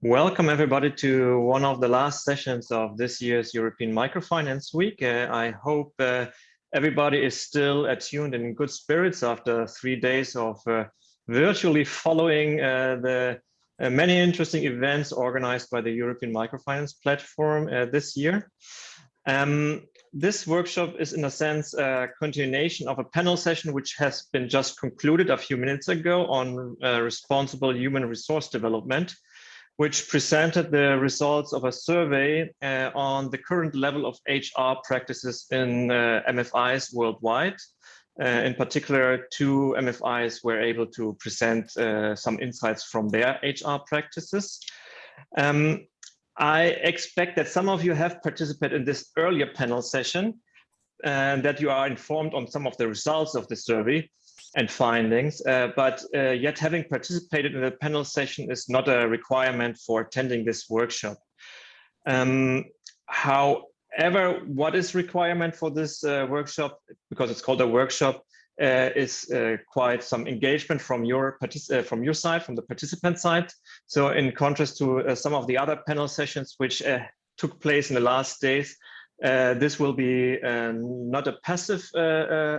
Welcome everybody to one of the last sessions of this year's European Microfinance Week. I hope everybody is still attuned and in good spirits after 3 days of virtually following the many interesting events organized by the European Microfinance Platform this year. This workshop is in a sense a continuation of a panel session which has been just concluded a few minutes ago on responsible human resource development, which presented the results of a survey on the current level of HR practices in MFIs worldwide. In particular, 2 MFIs were able to present some insights from their HR practices. I expect that some of you have participated in this earlier panel session and that you are informed on some of the results of the survey and findings, but yet having participated in the panel session is not a requirement for attending this workshop. However, what is requirement for this workshop, because it's called a workshop, is quite some engagement from your side, from the participant side. So in contrast to some of the other panel sessions which took place in the last days, this will be not a passive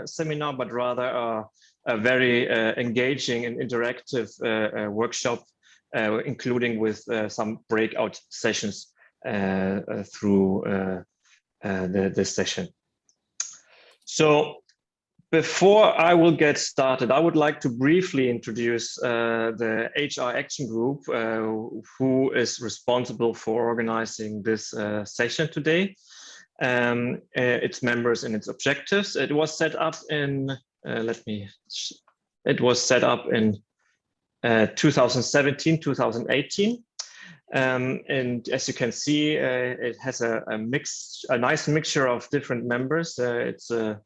seminar, but rather a very engaging and interactive workshop, including with some breakout sessions through this session. So before I will get started, I would like to briefly introduce the HR Action Group, who is responsible for organizing this session today. Its members and its objectives. It was set up in 2017, 2018. And as you can see, it has a nice mixture of different members. It's a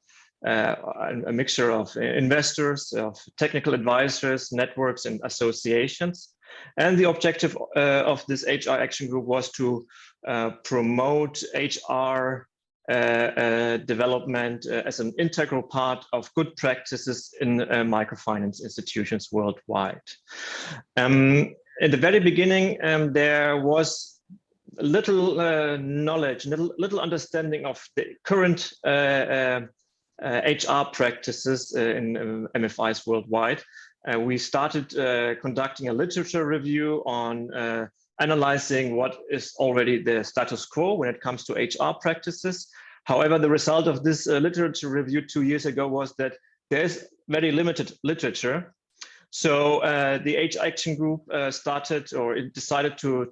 mixture of investors, of technical advisors, networks, and associations. And the objective of this HR Action Group was to promote HR development as an integral part of good practices in microfinance institutions worldwide. At the very beginning, there was little knowledge, little understanding of the current HR practices in MFIs worldwide. We started conducting a literature review on analyzing what is already the status quo when it comes to HR practices. However, the result of this literature review 2 years ago was that there is very limited literature. So the HR Action Group started or decided to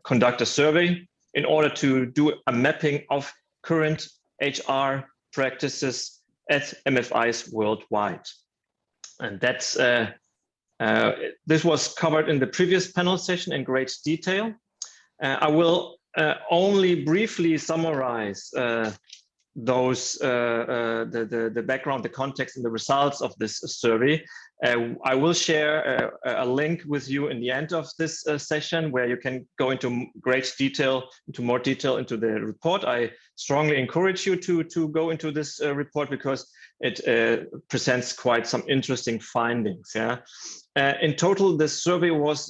conduct a survey in order to do a mapping of current HR practices at MFIs worldwide. And that's this was covered in the previous panel session in great detail. I will only briefly summarize the background, the context, and the results of this survey. I will share a link with you in the end of this session where you can go into more detail into the report. I strongly encourage you to go into this report because it presents quite some interesting findings. Yeah. In total, this survey was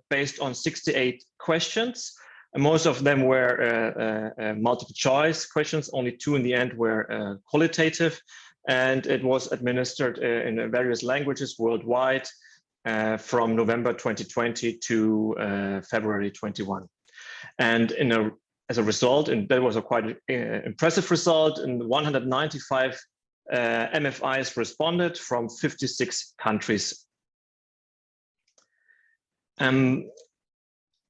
based on 68 questions. Most of them were multiple choice questions. Only 2 in the end were qualitative, and it was administered in various languages worldwide from November 2020 to February 21. And as a result, and that was a quite impressive result, and 195 MFIs responded from 56 countries.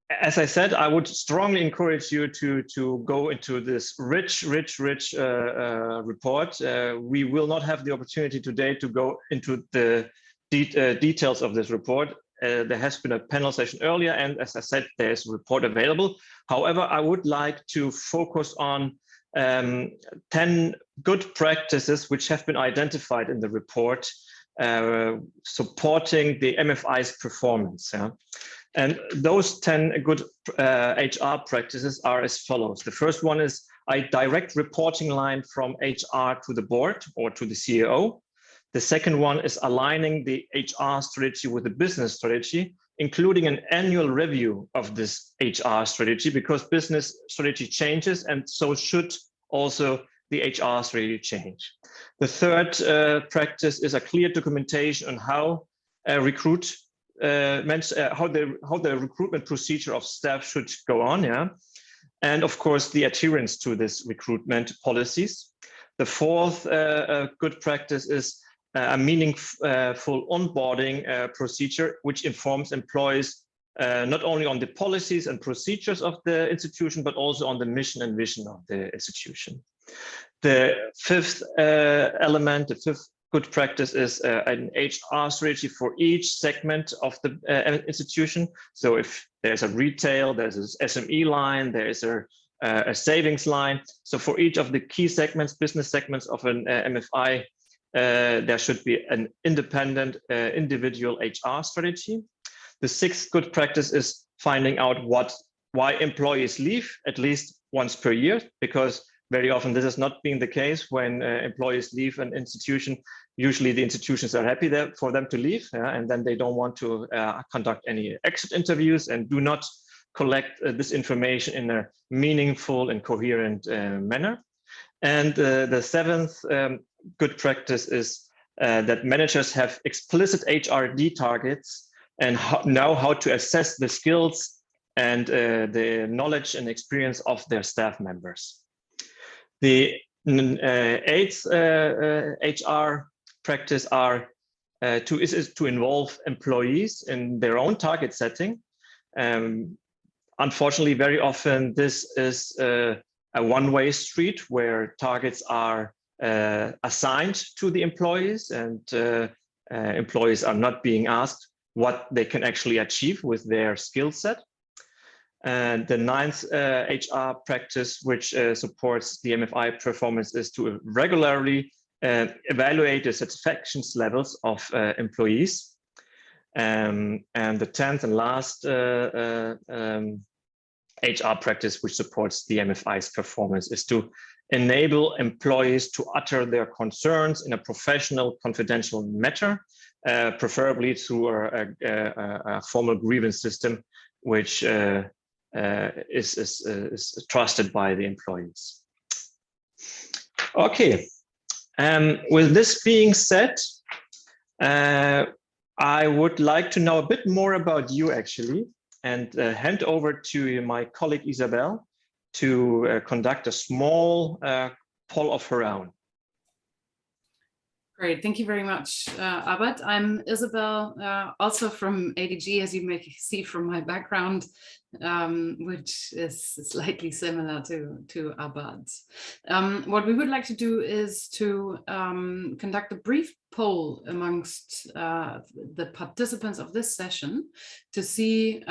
As I said, I would strongly encourage you to go into this rich report. We will not have the opportunity today to go into the details of this report. There has been a panel session earlier, and as I said, there's a report available. However, I would like to focus on 10 good practices which have been identified in the report supporting the MFI's performance. Yeah? And those 10 good HR practices are as follows. The first one is a direct reporting line from HR to the board or to the CEO. The second one is aligning the HR strategy with the business strategy. including an annual review of this HR strategy, because business strategy changes, and so should also the HR strategy change. The third practice is a clear documentation on how how the recruitment procedure of staff should go on, yeah, and of course the adherence to this recruitment policies. The fourth good practice is a meaningful onboarding procedure, which informs employees not only on the policies and procedures of the institution, but also on the mission and vision of the institution. The fifth element, the fifth good practice, is an HR strategy for each segment of the institution. So if there's a retail, there's an SME line, there is a savings line. So for each of the key segments, business segments of an MFI, there should be an independent individual HR strategy. The sixth good practice is finding out why employees leave at least once per year, because very often this has not been the case. When employees leave an institution, usually the institutions are happy for them to leave, and then they don't want to conduct any exit interviews and do not collect this information in a meaningful and coherent manner. And the seventh good practice is that managers have explicit HRD targets and know how to assess the skills and the knowledge and experience of their staff members. The eighth HR practice is to involve employees in their own target setting. Unfortunately, very often this is a one-way street where targets are assigned to the employees, and employees are not being asked what they can actually achieve with their skill set. And the ninth HR practice, which supports the MFI performance, is to regularly evaluate the satisfaction levels of employees. And the 10th and last HR practice, which supports the MFI's performance, is to enable employees to utter their concerns in a professional, confidential manner, preferably through a formal grievance system, which is trusted by the employees. Okay, with this being said, I would like to know a bit more about you actually, and hand over to my colleague Isabel to conduct a small poll of her own. Great, thank you very much, Abad. I'm Isabel, also from ADG, as you may see from my background, which is slightly similar to Abad's. What we would like to do is to conduct a brief poll amongst the participants of this session to see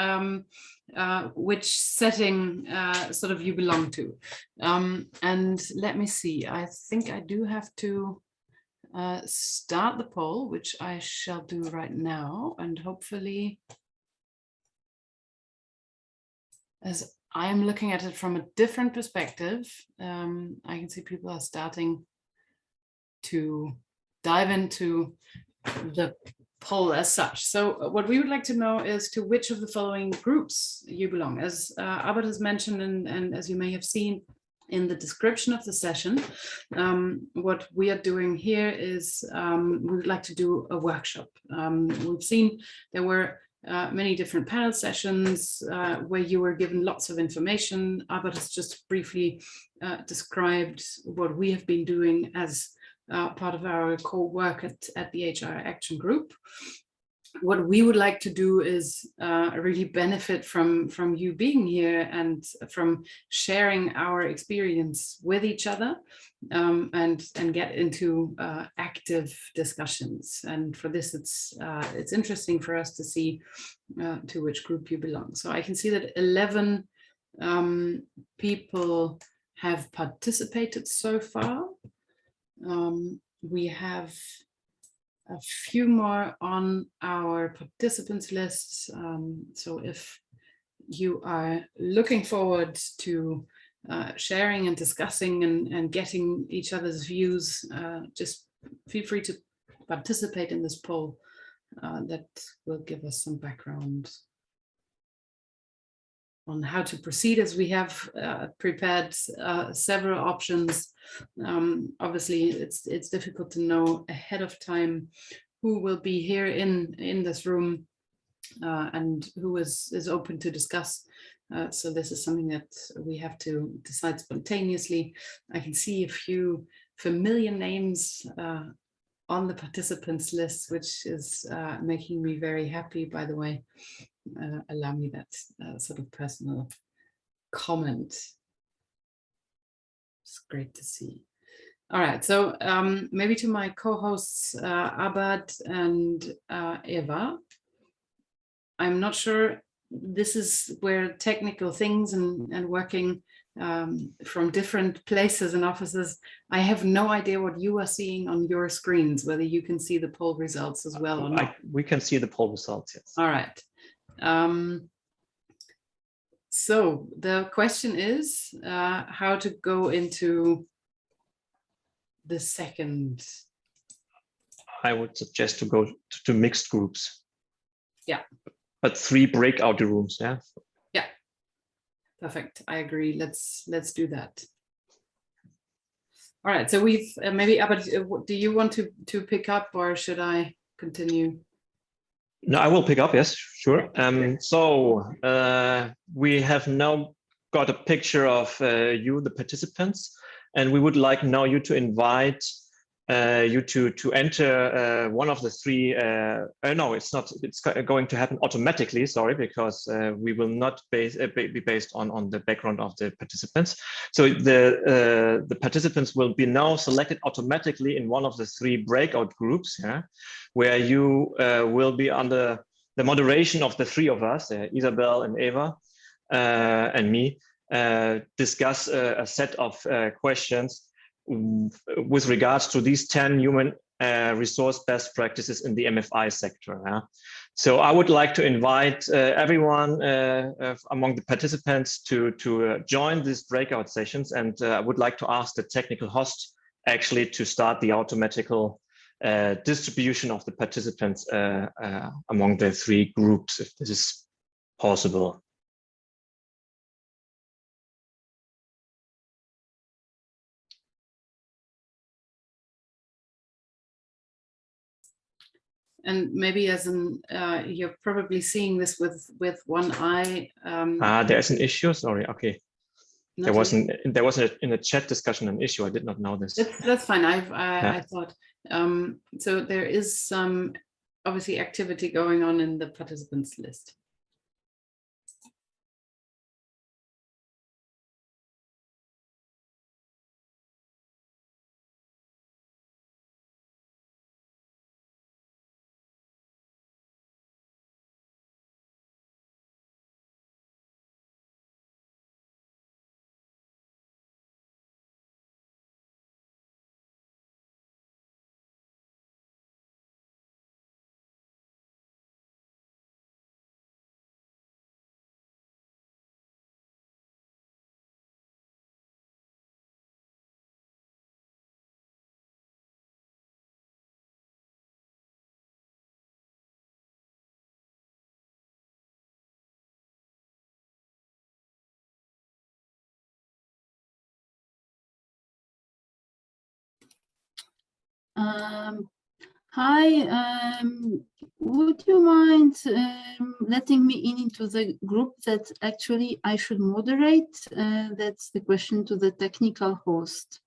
which setting sort of you belong to. And let me see, I think I do have to start the poll, which I shall do right now, and hopefully, as I am looking at it from a different perspective, I can see people are starting to dive into the poll as such. So what we would like to know is to which of the following groups you belong. As Abad has mentioned, and as you may have seen in the description of the session, what we are doing here is we would like to do a workshop. We've seen there were many different panel sessions where you were given lots of information. Abad has just briefly described what we have been doing as part of our core work at the HR Action Group. What we would like to do is really benefit from you being here and from sharing our experience with each other, and get into active discussions. And for this, it's interesting for us to see to which group you belong. So I can see that 11 people have participated so far. We have a few more on our participants list. So if you are looking forward to sharing and discussing and getting each other's views, just feel free to participate in this poll that will give us some background on how to proceed, as we have prepared several options. Obviously, it's difficult to know ahead of time who will be here in this room and who is open to discuss. So this is something that we have to decide spontaneously. I can see a few familiar names on the participants list, which is making me very happy, by the way. Allow me that sort of personal comment. It's great to see. All right, so maybe to my co-hosts, Abad and Eva. I'm not sure, this is where technical things and working from different places and offices, I have no idea what you are seeing on your screens, whether you can see the poll results as well or not. We can see the poll results, yes. All right. So the question is how to go into the second. I would suggest to go to mixed groups. Yeah. But 3 breakout rooms, yeah. Yeah. Perfect. I agree. Let's do that. All right. So we've maybe, but do you want to pick up, or should I continue? No, I will pick up. Yes, sure. So we have now got a picture of you, the participants, and we would like now you to invite you to enter one of the 3. No, it's not. It's going to happen automatically. Sorry, because we will not be based on the background of the participants. So the participants will be now selected automatically in one of the 3 breakout groups, yeah, where you will be under the moderation of the 3 of us, Isabel and Eva and me, discuss a set of questions with regards to these 10 human resource best practices in the MFI sector. Yeah? So I would like to invite everyone among the participants to join these breakout sessions, and I would like to ask the technical host actually to start the automatical distribution of the participants among the 3 groups, if this is possible. And maybe as an, you're probably seeing this with one eye. There's an issue. Sorry. Okay. There was in a chat discussion an issue. I did not know this. That's fine. I thought so. There is some obviously activity going on in the participants list. Hi, would you mind letting me into the group that actually I should moderate? That's the question to the technical host.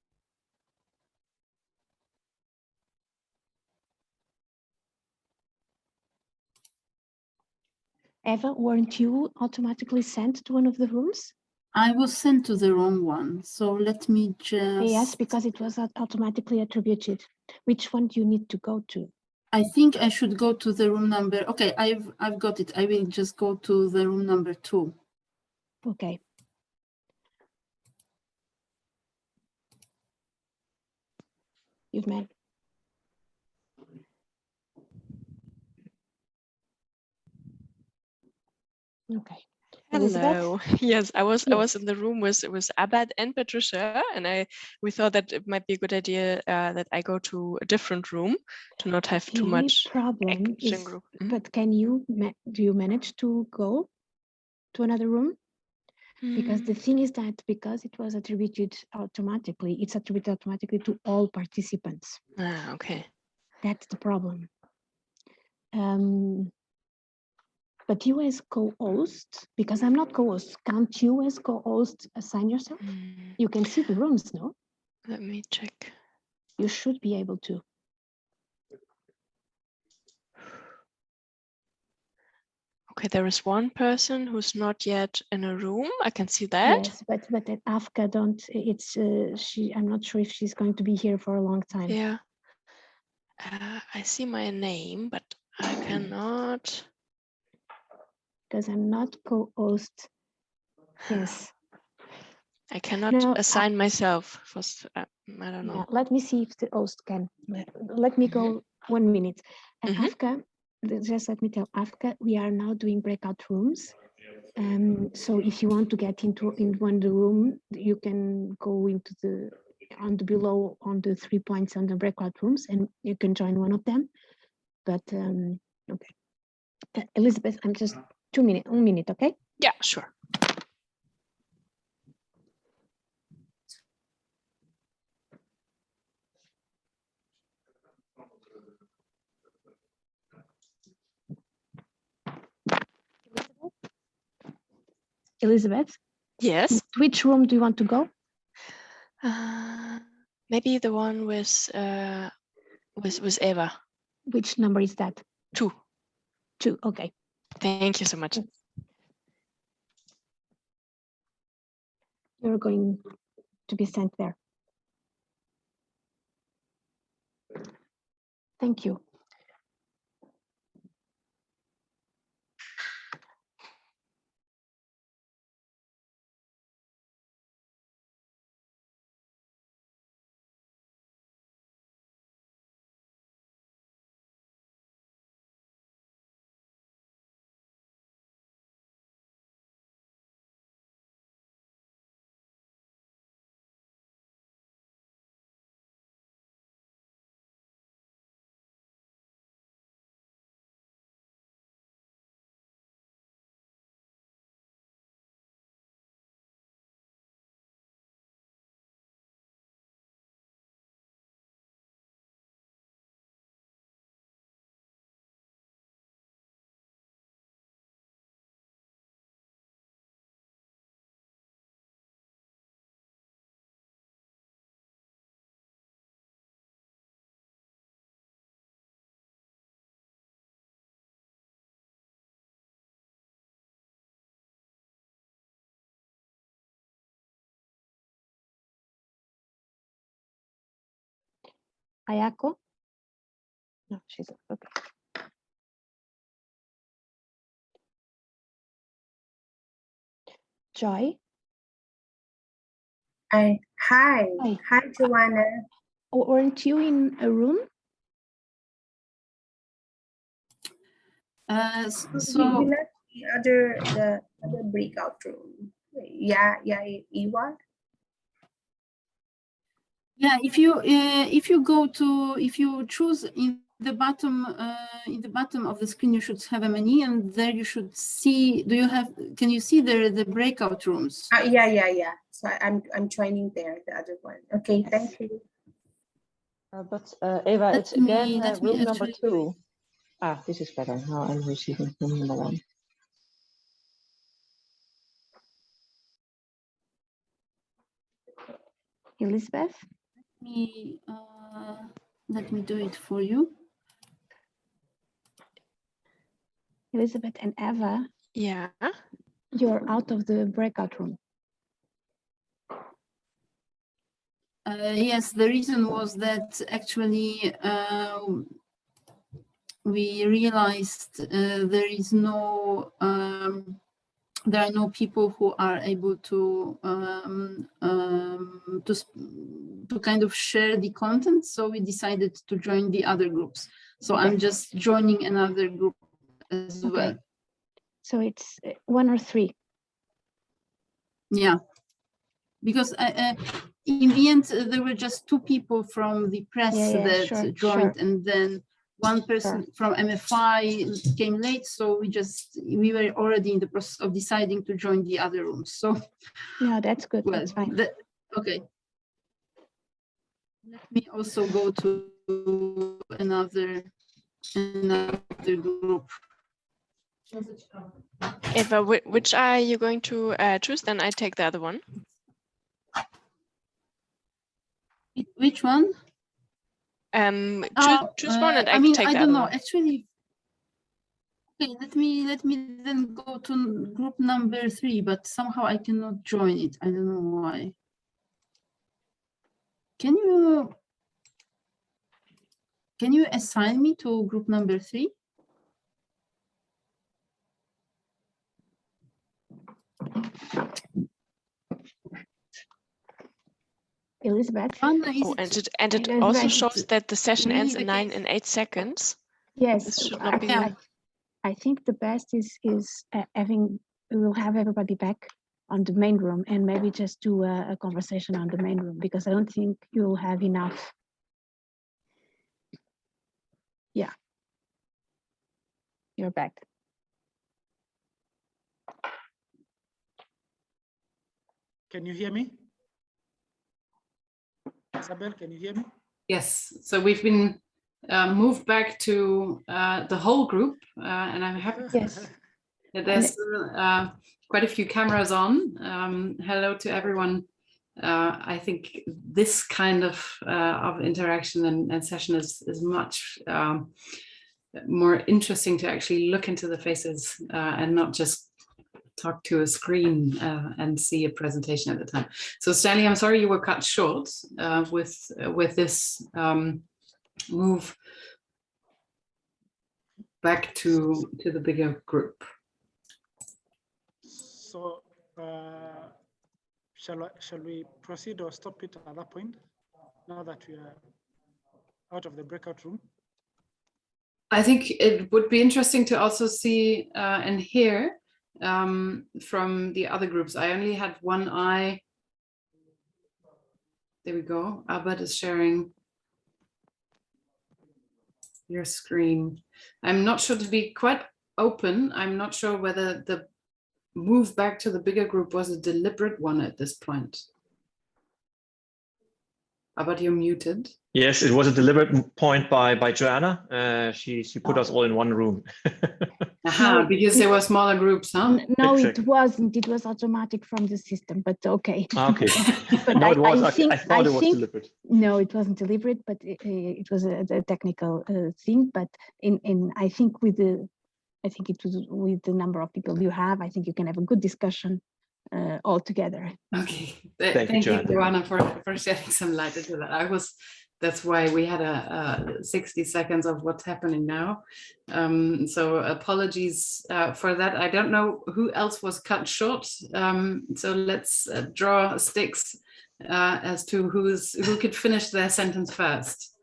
Eva, weren't you automatically sent to one of the rooms? I was sent to the wrong one, so let me just... Yes, because it was automatically attributed. Which one do you need to go to? I think I should go to the room number. Okay, I've got it. I will just go to the room number 2. Okay. You've met. Okay. Elizabeth? Hello. Yes, I was Yes. in the room with Abad and Patricia, and we thought that it might be a good idea that I go to a different room to not have The too only much problem action is, group. but can you, do you manage to go to another room? Because the thing is that because it was attributed automatically, it's attributed automatically to all participants. Ah, okay. That's the problem. But you as co-host, because I'm not co-host, can't you as co-host assign yourself? You can see the rooms, no? Let me check. You should be able to. Okay, there is one person who's not yet in a room. I can see that. Yes, but at Afka don't. It's she. I'm not sure if she's going to be here for a long time. Yeah. I see my name, but I cannot. Because I'm not co-host. Yes. I cannot No, assign myself for. I don't know. yeah, let me see if the host can. Let me go 1 minute. And Afka, just let me tell Afka, we are now doing breakout rooms. So if you want to get in one of the room, you can go into below on the 3 points on the breakout rooms, and you can join one of them. But okay, Elizabeth, I'm just 1 minute, okay? Yeah, sure. Elizabeth? Yes. Which room do you want to go? Maybe the one with Eva. Which number is that? 2. 2, okay. Thank you so much. You're going to be sent there. Thank you. Ayako? No, she's okay. Joy? Hi. Hi. Hi, Joanna. Weren't you in a room? We left the other breakout room. Yeah, Eva. Yeah, if you choose in the bottom of the screen, you should have a menu, and there you should see. Can you see the breakout rooms? Yeah. So I'm joining there, the other one. Okay, Yes. thank you. But Eva, it's again room number 2. This is better. Now I'm receiving room number 1. Elizabeth? Let me do it for you. Elizabeth and Eva? Yeah. You're out of the breakout room. Yes, the reason was that actually we realized there are no people who are able to kind of share the content, so we decided to join the other groups. So okay. I'm just joining another group as well. So it's 1 or 3. Yeah, because in the end there were just 2 people from the press that joined, and then 1 person from MFI came late, so we were already in the process of deciding to join the other rooms. So no, that's good. well, That's fine. Okay. Let me also go to another group. Eva, which are you going to choose? Then I take the other one. Which one? Choose one, and I mean, take I the don't other know. one. Actually, okay. Let me then go to group number 3, but somehow I cannot join it. I don't know why. Can you assign me to group number 3? Elizabeth. Oh, and it also shows that the session ends in 9 and 8 seconds. Yes, This should not be. I think the best is we'll have everybody back on the main room and maybe just do a conversation on the main room, because I don't think you'll have enough. Yeah, you're back. Can you hear me? Isabel, can you hear me? Yes, so we've been moved back to the whole group, and I'm happy that there's quite a few cameras on. Hello to everyone. I think this kind of interaction and session is much more interesting to actually look into the faces and not just talk to a screen and see a presentation at the time. So Stanley, I'm sorry you were cut short with this move back to the bigger group. So shall we proceed or stop it at that point, now that we are out of the breakout room? I think it would be interesting to also see and hear from the other groups. I only had one eye. There we go. Albert is sharing your screen. I'm not sure, to be quite open, I'm not sure whether the move back to the bigger group was a deliberate one at this point. Albert, you're muted. Yes, it was a deliberate point by Joanna. She put us all in one room. Aha, because there were smaller groups, huh? No, Exactly. it wasn't. It was automatic from the system, but okay. Okay. But No, it was. I thought it was deliberate. No, it wasn't deliberate, but it was a technical thing. But I think it was with the number of people you have, I think you can have a good discussion all together. Okay, thank you, Joanna, for shedding some light into that. That's why we had a 60 seconds of what's happening now. So apologies for that. I don't know who else was cut short. So let's draw sticks as to who could finish their sentence first.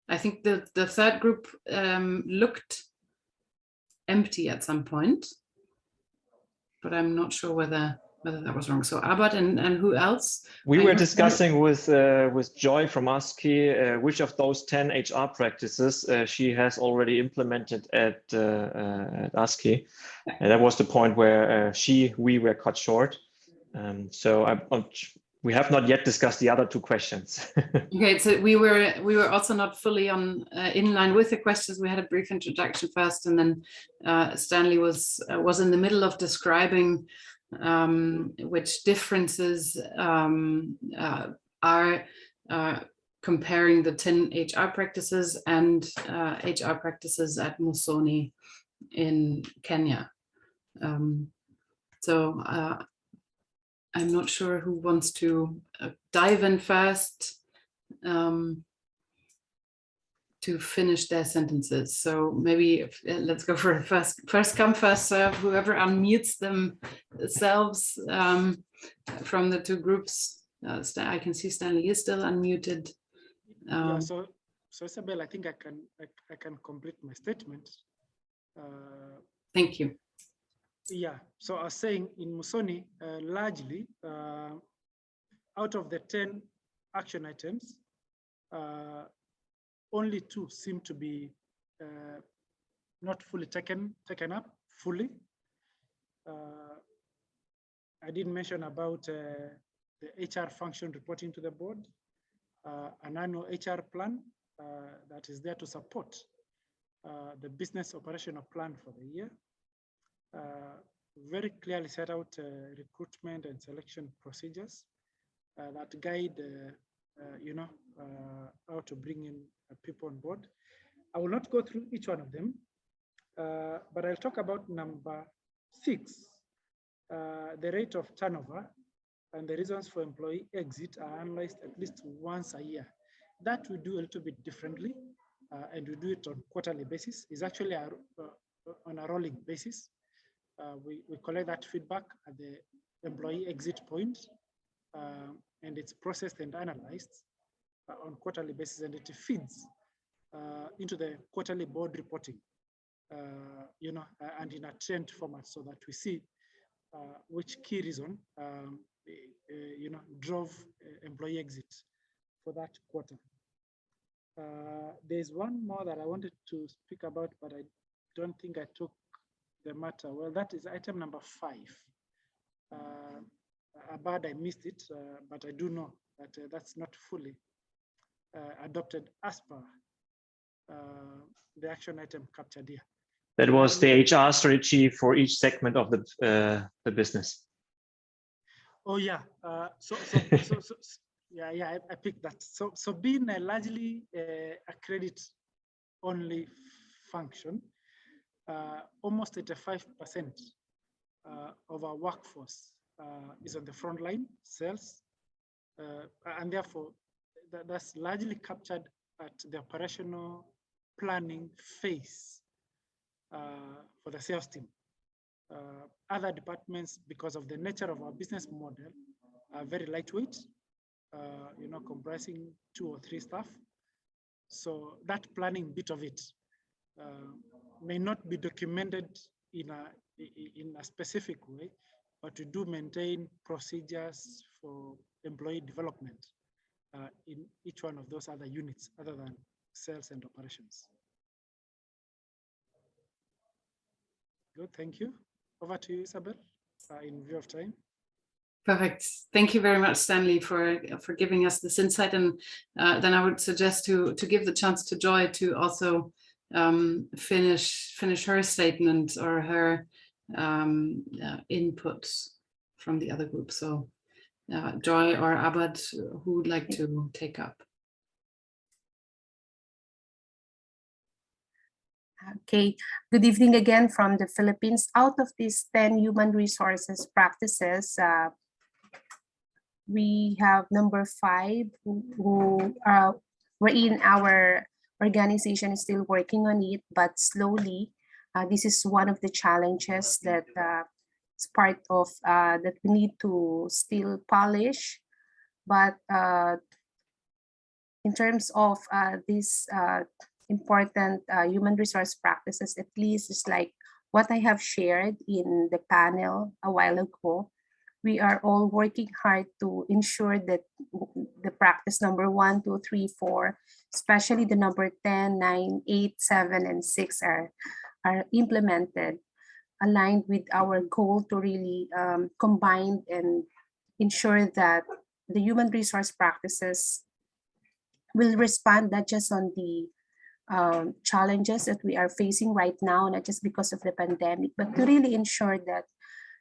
I think the third group looked empty at some point, but I'm not sure whether that was wrong. So Albert and who else? We were discussing with Joy from ASCII which of those 10 HR practices she has already implemented at ASCII. And that was the point where we were cut short. So we have not yet discussed the other 2 questions. Okay, so we were also not fully in line with the questions. We had a brief introduction first, and then Stanley was in the middle of describing which differences are comparing the 10 HR practices and HR practices at Musoni in Kenya. So I'm not sure who wants to dive in first to finish their sentences. So maybe let's go for first come, first serve. Whoever unmutes themselves from the 2 groups. I can see Stanley is still unmuted. Yeah, so Isabel, I think I can complete my statement. Thank you. Yeah, so I was saying in Musoni, largely, out of the 10 action items, only 2 seem to be not fully taken up fully. I did mention about the HR function reporting to the board, an annual HR plan that is there to support the business operational plan for the year. Very clearly set out recruitment and selection procedures that guide, how to bring in people on board. I will not go through each one of them, but I'll talk about number 6. The rate of turnover and the reasons for employee exit are analyzed at least once a year. That we do a little bit differently, and we do it on quarterly basis. It's actually on a rolling basis. We collect that feedback at the employee exit point, and it's processed and analyzed on quarterly basis, and it feeds into the quarterly board reporting, and in a trend format, so that we see which key reason drove employee exit for that quarter. There's one more that I wanted to speak about, but I don't think I took the matter well. That is item number 5. Bad I missed it, but I do know that that's not fully adopted as per the action item captured here. That was the HR strategy for each segment of the business. Oh yeah, yeah, I picked that. So being largely a credit only function, almost 85% of our workforce is on the front line, sales, and therefore that's largely captured at the operational planning phase for the sales team. Other departments, because of the nature of our business model, are very lightweight, comprising 2 or 3 staff. So that planning bit of it may not be documented in a specific way, but we do maintain procedures for employee development in each one of those other units other than sales and operations. Good, thank you. Over to you, Isabel, in view of time. Perfect. Thank you very much, Stanley, for giving us this insight. And then I would suggest to give the chance to Joy to also finish her statement or her input from the other group. So Joy or Abad, who would like to take up? Okay, good evening again from the Philippines. Out of these 10 human resources practices, we have number 5 who wherein our organization is still working on it, but slowly. This is one of the challenges that is part of that we need to still polish. But in terms of this important human resource practices, at least it's like what I have shared in the panel a while ago. We are all working hard to ensure that the practice number 1, 2, 3, 4, especially the number 10, 9, 8, 7, and 6 are implemented, aligned with our goal to really combine and ensure that the human resource practices will respond not just on the challenges that we are facing right now, not just because of the pandemic, but to really ensure that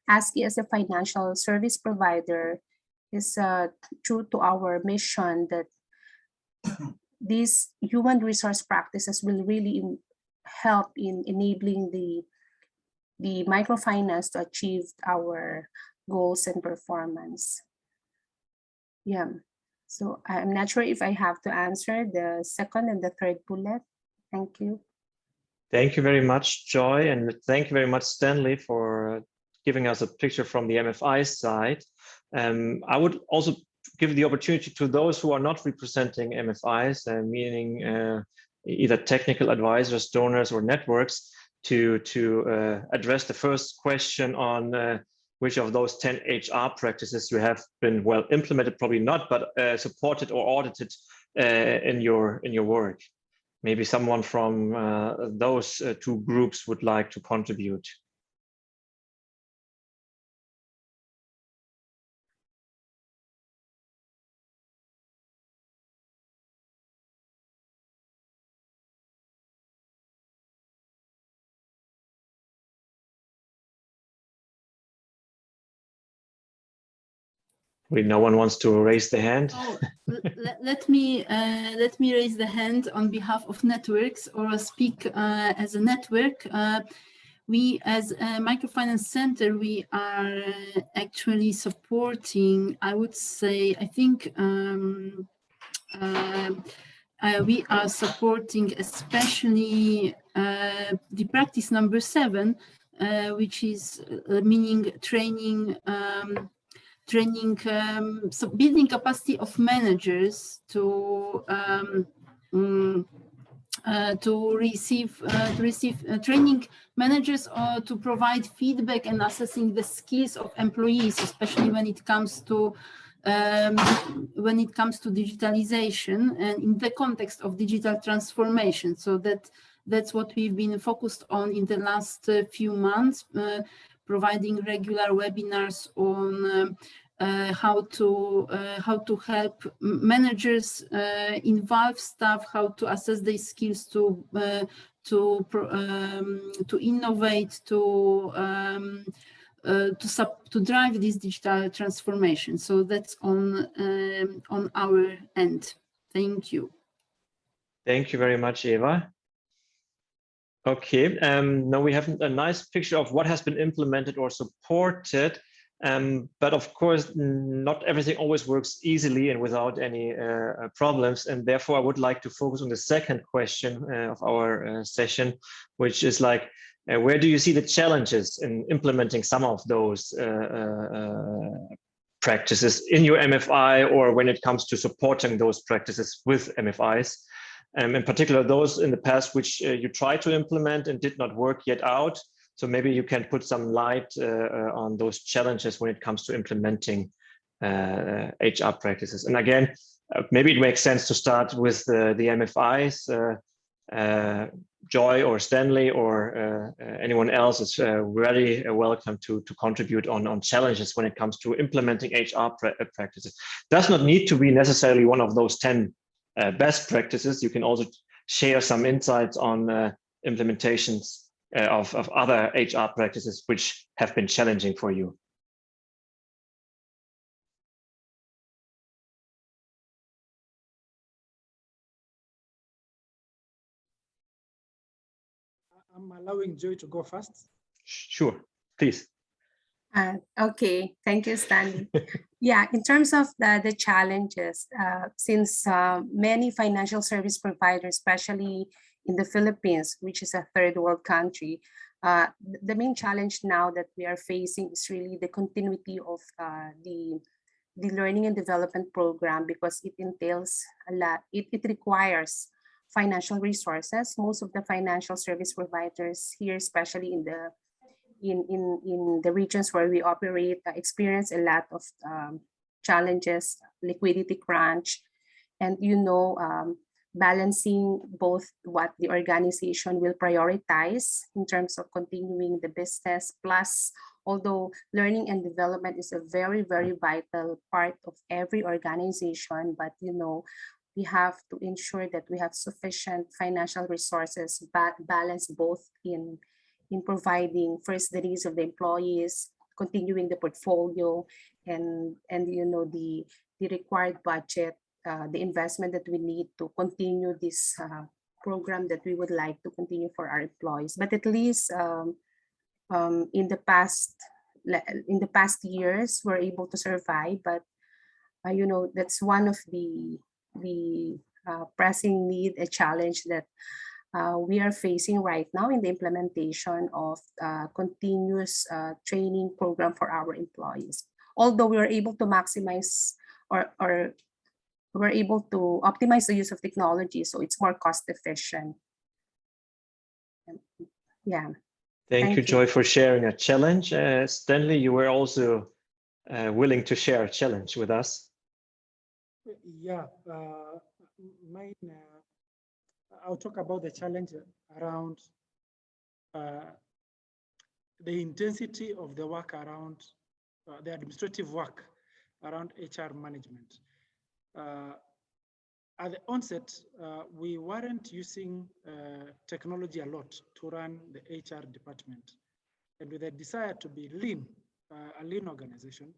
ASCII as a financial service provider is true to our mission, that these human resource practices will really help in enabling the microfinance to achieve our goals and performance. Yeah, so I'm not sure if I have to answer the second and the third bullet. Thank you. Thank you very much, Joy, and thank you very much, Stanley, for giving us a picture from the MFI side. I would also give the opportunity to those who are not representing MFIs, meaning either technical advisors, donors, or networks, to address the first question on which of those 10 HR practices you have been well implemented, probably not, but supported or audited in your work. Maybe someone from those two groups would like to contribute. No one wants to raise the hand. Oh, let me raise the hand on behalf of networks, or speak as a network. We, as a microfinance center, we are actually supporting, I would say, I think we are supporting especially the practice number 7, which is meaning training, so building capacity of managers to receive training managers, or to provide feedback and assessing the skills of employees, especially when it comes to digitalization and in the context of digital transformation. So that's what we've been focused on in the last few months, providing regular webinars on how to help managers involve staff, how to assess their skills to innovate, to drive this digital transformation. So that's on our end. Thank you. Thank you very much, Eva. Okay, now we have a nice picture of what has been implemented or supported. But of course, not everything always works easily and without any problems. And therefore, I would like to focus on the second question of our session, which is like, where do you see the challenges in implementing some of those practices in your MFI, or when it comes to supporting those practices with MFIs? In particular, those in the past which you tried to implement and did not work yet out. So maybe you can put some light on those challenges when it comes to implementing HR practices. And again, maybe it makes sense to start with the MFIs. Joy or Stanley or anyone else is really welcome to contribute on challenges when it comes to implementing HR practices. Does not need to be necessarily one of those 10 best practices. You can also share some insights on implementations of other HR practices which have been challenging for you. I'm allowing Joy to go first. Sure, please. Okay, thank you, Stanley. Yeah, in terms of the challenges, since many financial service providers, especially in the Philippines, which is a third world country, the main challenge now that we are facing is really the continuity of the learning and development program, because it entails a lot. It requires financial resources. Most of the financial service providers here, especially in the regions where we operate, experience a lot of challenges, liquidity crunch, and balancing both what the organization will prioritize in terms of continuing the business, plus although learning and development is a very, very vital part of every organization, but we have to ensure that we have sufficient financial resources, balance both in providing first the needs of the employees, continuing the portfolio, and the required budget, the investment that we need to continue this program that we would like to continue for our employees. But at least in the past years, we're able to survive. But that's one of the pressing need, a challenge that we are facing right now in the implementation of continuous training program for our employees. Although we are able to maximize or we're able to optimize the use of technology, so it's more cost efficient. Yeah. Thank you, Joy, for sharing a challenge. Stanley, you were also willing to share a challenge with us. Yeah, mine, I'll talk about the challenge around the intensity of the work around the administrative work around HR management. At the onset, we weren't using technology a lot to run the HR department. And with a desire to be lean, a lean organization,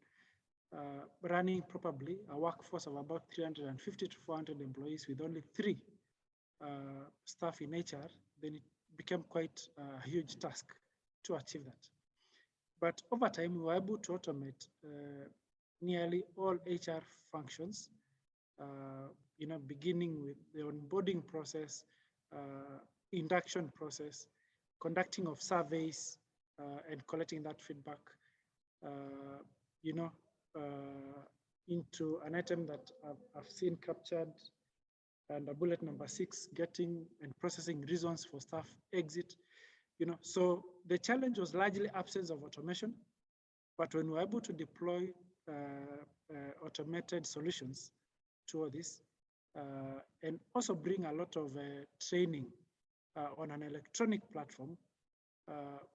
running probably a workforce of about 350 to 400 employees with only 3 staff in HR, then it became quite a huge task to achieve that. But over time, we were able to automate nearly all HR functions, beginning with the onboarding process, induction process, conducting of surveys, and collecting that feedback, into an item that I've seen captured and bullet number 6, getting and processing reasons for staff exit. So the challenge was largely absence of automation, but when we were able to deploy automated solutions to all this, and also bring a lot of training on an electronic platform,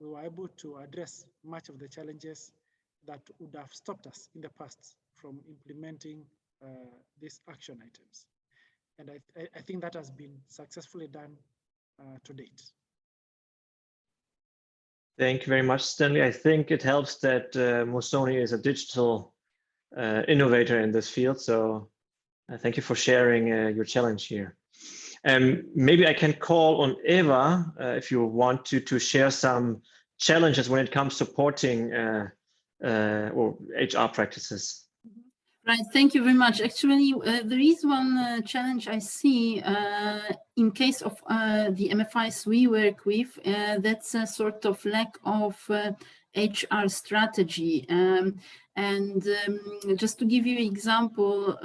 we were able to address much of the challenges that would have stopped us in the past from implementing these action items. And I think that has been successfully done to date. Thank you very much, Stanley. I think it helps that Musoni is a digital innovator in this field. So thank you for sharing your challenge here. Maybe I can call on Eva if you want to share some challenges when it comes to supporting or HR practices. Right, thank you very much. Actually, there is one challenge I see in case of the MFIs we work with. That's a sort of lack of HR strategy. And just to give you an example,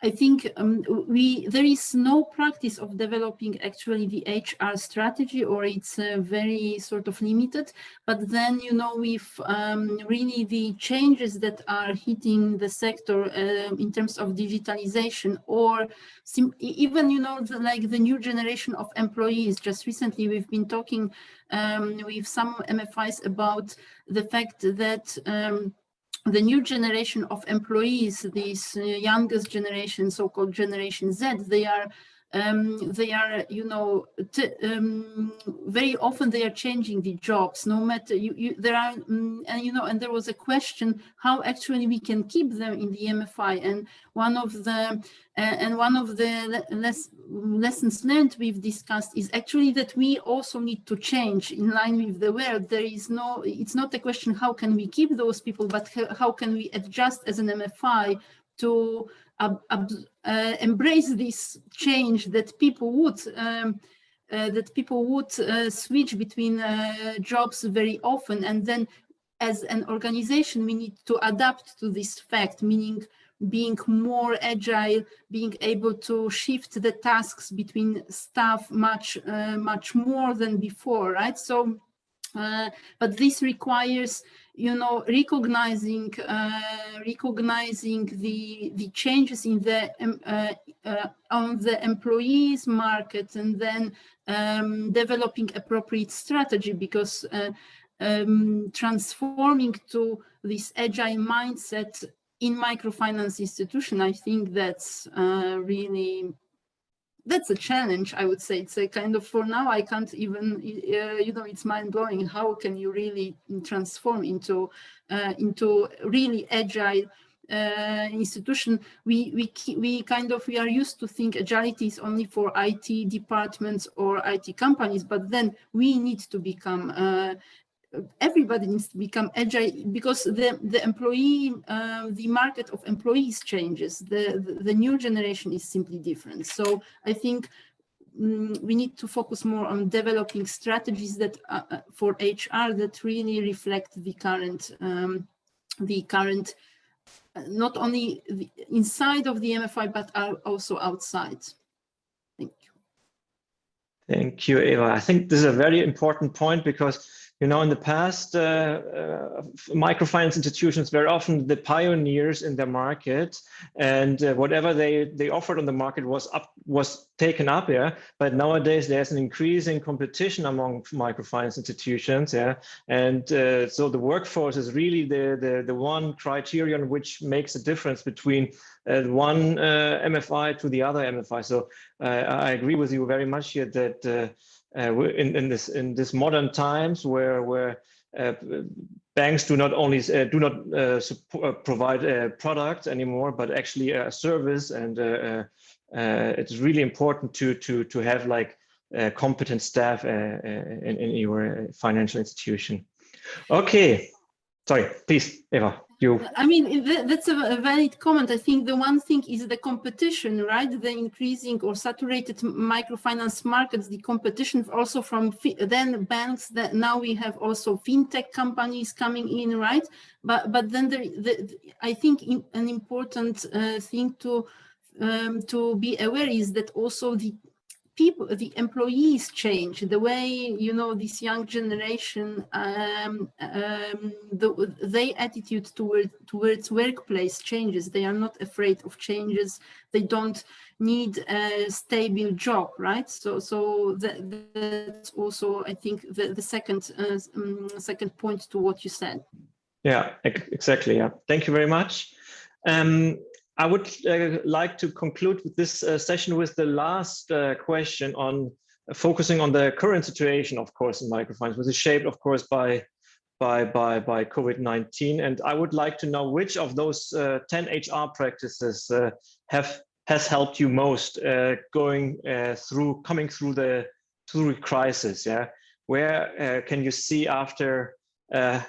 I think there is no practice of developing actually the HR strategy, or it's very sort of limited. But then, with really the changes that are hitting the sector in terms of digitalization, or even, like the new generation of employees. Just recently, we've been talking with some MFIs about the fact that the new generation of employees, this youngest generation, so-called Generation Z, they are very often they are changing the jobs. No matter and there was a question how actually we can keep them in the MFI. And one of the lessons learned we've discussed is actually that we also need to change in line with the world. It's not a question how can we keep those people, but how can we adjust as an MFI to embrace this change, that people would switch between jobs very often. And then as an organization, we need to adapt to this fact, meaning being more agile, being able to shift the tasks between staff much more than before, right? So, but this requires, recognizing the changes in the on the employees market, and then developing appropriate strategy, because transforming to this agile mindset in microfinance institution, I think that's that's a challenge. I would say it's a kind of, for now, I can't even, it's mind blowing. How can you really transform into really agile institution? We are used to think agility is only for IT departments or IT companies, but then we need to become everybody needs to become agile, because the employee, the market of employees changes. The new generation is simply different. So I think we need to focus more on developing strategies that for HR that really reflect the current not only the inside of the MFI, but are also outside. Thank you. Thank you, Eva. I think this is a very important point because, you know, in the past, microfinance institutions were often the pioneers in their market, and whatever they offered on the market was taken up. Yeah, but nowadays there's an increasing competition among microfinance institutions. Yeah, and so the workforce is really the one criterion which makes a difference between one MFI to the other MFI. So I agree with you very much here that in this modern times where banks do not only provide products anymore, but actually a service, and it's really important to have like competent staff in your financial institution. Okay, sorry, please, Eva. I mean, that's a valid comment. I think the one thing is the competition, right? The increasing or saturated microfinance markets, the competition also from then banks, that now we have also fintech companies coming in, right? But then I think an important thing to be aware is that also the employees change. The way, you know, this young generation, their attitude towards workplace changes. They are not afraid of changes. They don't need a stable job, right? So that's also, I think, the second point to what you said. Yeah, exactly. Yeah, thank you very much. I would like to conclude with this session with the last question on focusing on the current situation, of course, in microfinance, which is shaped, of course, by COVID-19. And I would like to know which of those 10 HR practices has helped you most coming through the crisis. Yeah, where can you see after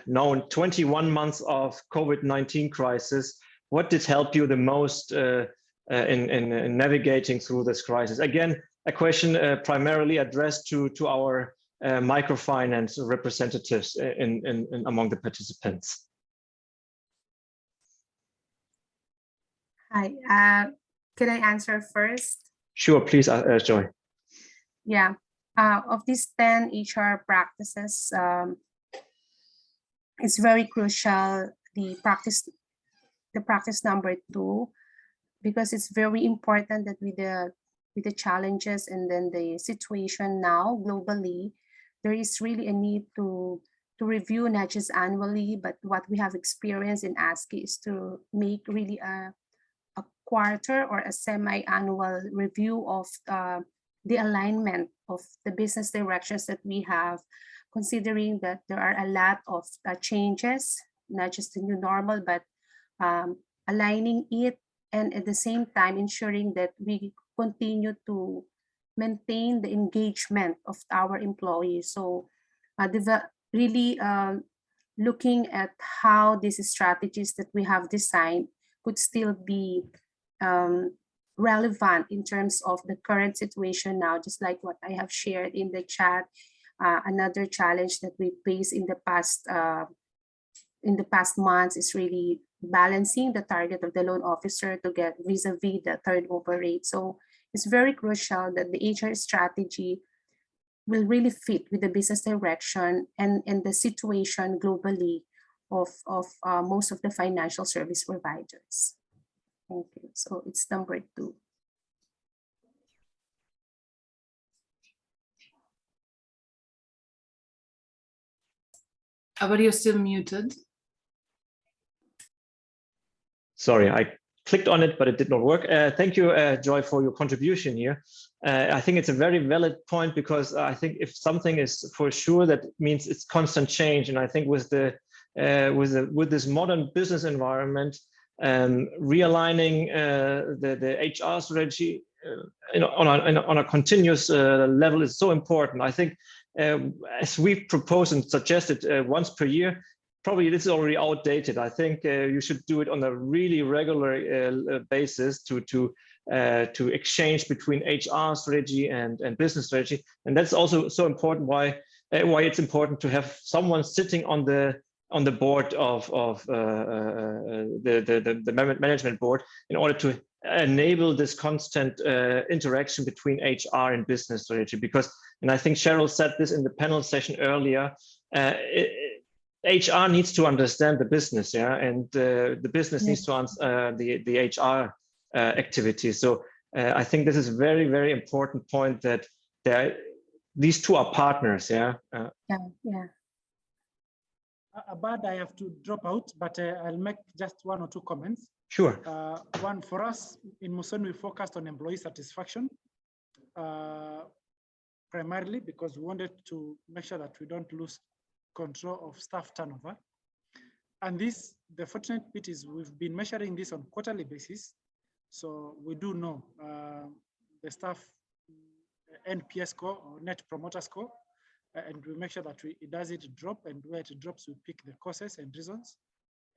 now 21 months of COVID-19 crisis? What did help you the most in navigating through this crisis? Again, a question primarily addressed to our microfinance representatives in among the participants. Hi, can I answer first? Sure, please, Joy. Yeah, of these 10 HR practices, it's very crucial, the practice number 2, because it's very important that with the challenges and then the situation now globally, there is really a need to review not just annually, but what we have experienced in ASCII is to make really a quarter or a semi-annual review of the alignment of the business directions that we have, considering that there are a lot of changes, not just the new normal, but aligning it, and at the same time ensuring that we continue to maintain the engagement of our employees. So really looking at how these strategies that we have designed could still be relevant in terms of the current situation now, just like what I have shared in the chat. Another challenge that we face in the past months is really balancing the target of the loan officer to get vis-a-vis the turnover rate. So it's very crucial that the HR strategy will really fit with the business direction and the situation globally of most of the financial service providers. Thank you. So it's number 2. But you're still muted. Sorry, I clicked on it, but it did not work. Thank you, Joy, for your contribution here. I think it's a very valid point, because I think if something is for sure, that means it's constant change. And I think with this modern business environment, realigning the HR strategy on a continuous level is so important. I think as we've proposed and suggested once per year, probably this is already outdated. I think you should do it on a really regular basis to exchange between HR strategy and business strategy. And that's also so important why it's important to have someone sitting on the on the board of the management board in order to enable this constant interaction between HR and business strategy. Because, and I think Cheryl said this in the panel session earlier, HR needs to understand the business, yeah, and the business needs to answer the HR activities. So I think this is a very, very important point that these two are partners, yeah. Abad, I have to drop out, but I'll make just one or two comments. Sure. One, for us in Muson, we focused on employee satisfaction primarily because we wanted to make sure that we don't lose control of staff turnover. And this, the fortunate bit is we've been measuring this on quarterly basis. So we do know the staff NPS score or net promoter score, and we make sure that it doesn't drop, and where it drops, we pick the causes and reasons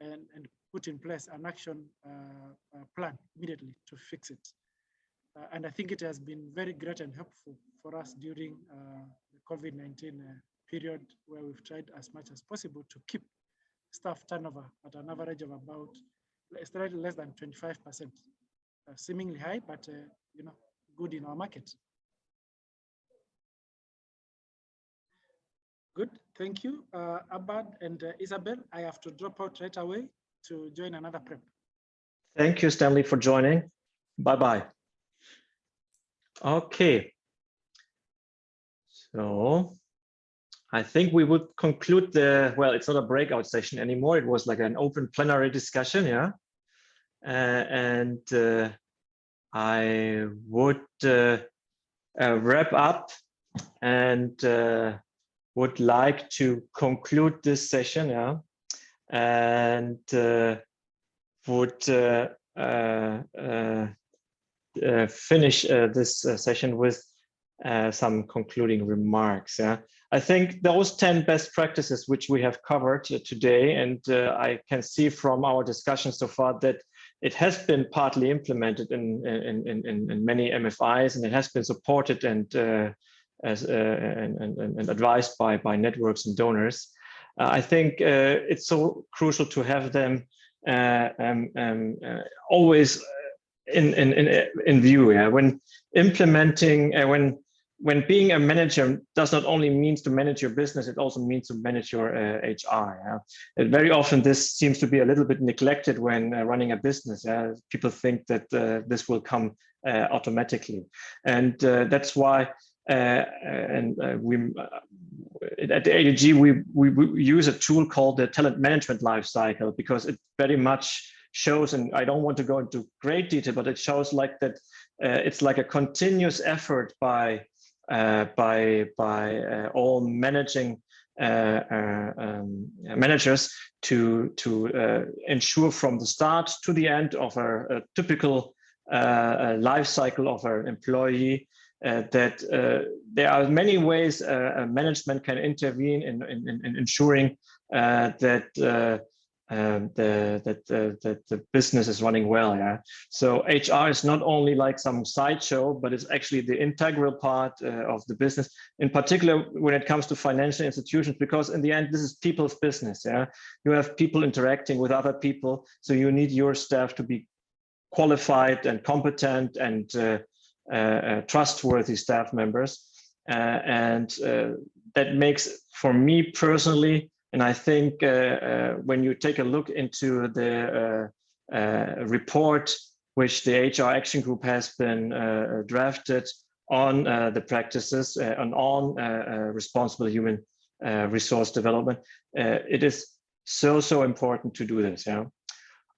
and put in place an action plan immediately to fix it. And I think it has been very great and helpful for us during the COVID-19 period, where we've tried as much as possible to keep staff turnover at an average of about slightly less than 25%. Seemingly high, but you know, good in our market. Good, thank you, Abad and Isabel. I have to drop out right away to join another prep. Thank you, Stanley, for joining. Bye-bye. Okay. So I think we would conclude the, well, it's not a breakout session anymore. It was like an open plenary discussion, yeah. And I would wrap up and would like to conclude this session, yeah, and would finish this session with some concluding remarks. Yeah, I think those 10 best practices which we have covered today, and I can see from our discussion so far that it has been partly implemented in many MFIs, and it has been supported and advised by networks and donors. I think it's so crucial to have them always in view. Yeah, when implementing, when being a manager does not only means to manage your business, it also means to manage your HR. Yeah? And very often this seems to be a little bit neglected when running a business. Yeah? People think that this will come automatically, and that's why. We at the AUG we use a tool called the talent management life cycle, because it very much shows, and I don't want to go into great detail, but it shows like that it's like a continuous effort by all managing managers to ensure from the start to the end of a typical life cycle of an employee that there are many ways management can intervene in ensuring that the business is running well. Yeah. So HR is not only like some sideshow, but it's actually the integral part of the business. In particular, when it comes to financial institutions, because in the end, this is people's business. Yeah, you have people interacting with other people, so you need your staff to be qualified and competent and trustworthy staff members, and that makes, for me personally, and I think when you take a look into the report which the HR Action Group has been drafted on the practices on responsible human resource development, it is so important to do this. Yeah.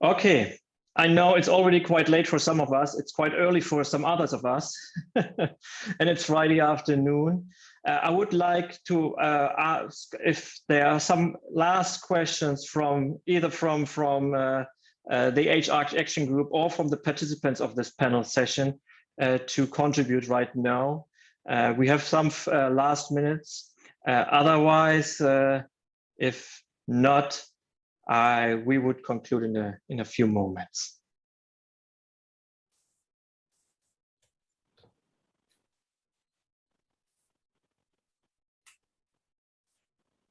Okay. I know it's already quite late for some of us. It's quite early for some others of us, and it's Friday afternoon. I would like to ask if there are some last questions from either from the HR Action Group or from the participants of this panel session to contribute right now. We have some last minutes. Otherwise, if not, we would conclude in a few moments.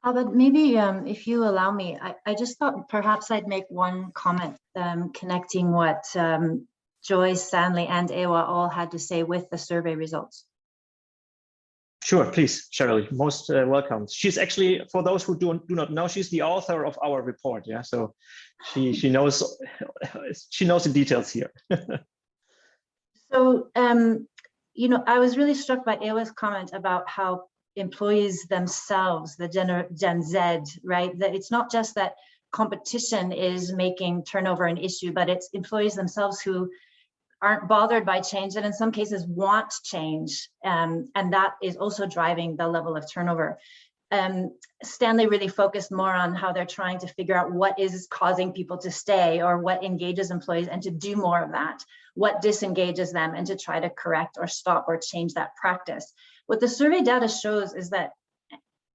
But maybe if you allow me, I just thought perhaps I'd make one comment connecting what Joy, Stanley, and Ewa all had to say with the survey results. Sure, please, Cheryl, most welcome. She's actually, for those who do not know, she's the author of our report. Yeah, so she knows the details here. So, you know, I was really struck by Ewa's comment about how employees themselves, the Gen Z, right? That it's not just that competition is making turnover an issue, but it's employees themselves who aren't bothered by change and in some cases want change. And that is also driving the level of turnover. Stanley really focused more on how they're trying to figure out what is causing people to stay or what engages employees and to do more of that, what disengages them and to try to correct or stop or change that practice. What the survey data shows is that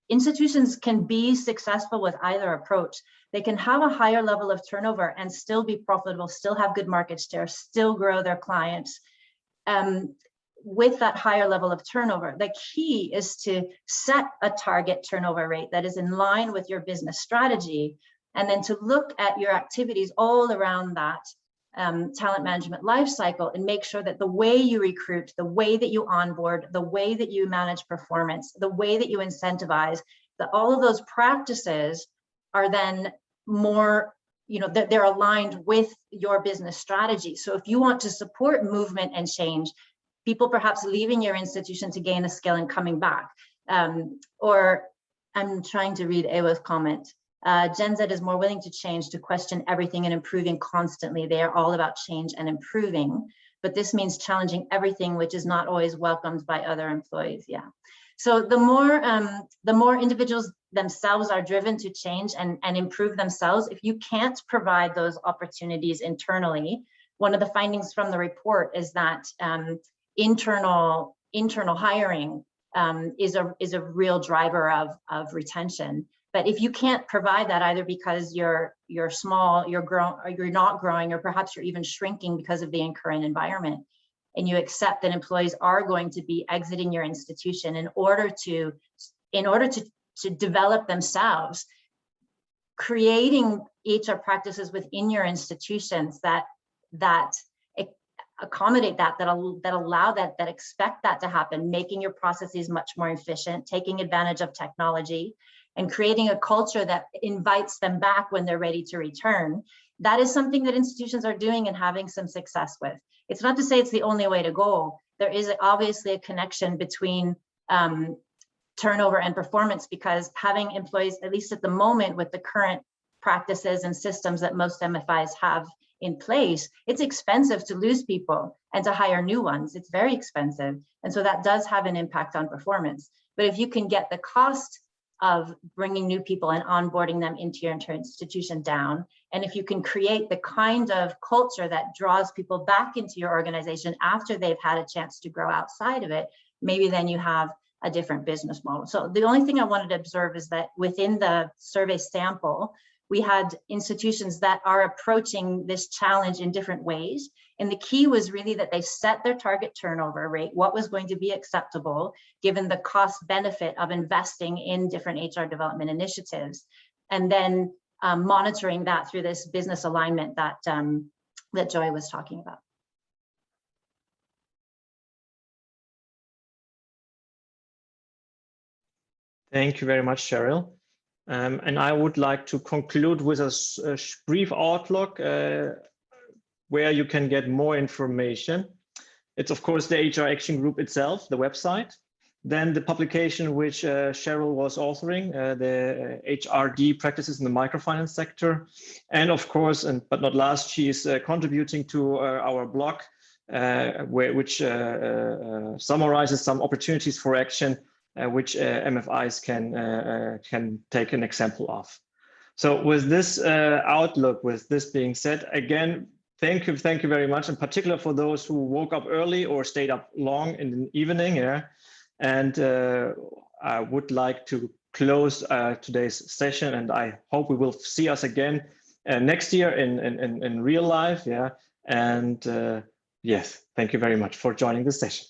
institutions can be successful with either approach. They can have a higher level of turnover and still be profitable, still have good market share, still grow their clients. With that higher level of turnover, the key is to set a target turnover rate that is in line with your business strategy, and then to look at your activities all around that talent management lifecycle and make sure that the way you recruit, the way that you onboard, the way that you manage performance, the way that you incentivize, that all of those practices are then more, you know, that they're aligned with your business strategy. So if you want to support movement and change, people perhaps leaving your institution to gain a skill and coming back, or I'm trying to read Ewa's comment. Gen Z is more willing to change, to question everything and improving constantly. They are all about change and improving, but this means challenging everything, which is not always welcomed by other employees. Yeah. So the more individuals themselves are driven to change and improve themselves, if you can't provide those opportunities internally, one of the findings from the report is that internal hiring is a real driver of retention. But if you can't provide that, either because you're small, you're not growing, or perhaps you're even shrinking because of the current environment, and you accept that employees are going to be exiting your institution in order to develop themselves, creating HR practices within your institutions that accommodate that allow that expect that to happen, making your processes much more efficient, taking advantage of technology, and creating a culture that invites them back when they're ready to return. That is something that institutions are doing and having some success with. It's not to say it's the only way to go. There is obviously a connection between turnover and performance, because having employees, at least at the moment with the current practices and systems that most MFIs have in place, it's expensive to lose people and to hire new ones. It's very expensive. And so that does have an impact on performance. But if you can get the cost of bringing new people and onboarding them into your institution down, and if you can create the kind of culture that draws people back into your organization after they've had a chance to grow outside of it, maybe then you have a different business model. So the only thing I wanted to observe is that within the survey sample, we had institutions that are approaching this challenge in different ways. And the key was really that they set their target turnover rate, what was going to be acceptable, given the cost benefit of investing in different HR development initiatives, and then monitoring that through this business alignment that, that Joy was talking about. Thank you very much, Cheryl. And I would like to conclude with a brief outlook where you can get more information. It's of course the HR Action Group itself, the website, then the publication which Cheryl was authoring, the HRD practices in the microfinance sector, and of course, but not last, she is contributing to our blog, which summarizes some opportunities for action which MFIs can take an example of. So with this outlook, with this being said, again, thank you very much, in particular for those who woke up early or stayed up long in the evening. Yeah, and I would like to close today's session, and I hope we will see us again next year in real life. Yeah, and yes, thank you very much for joining this session.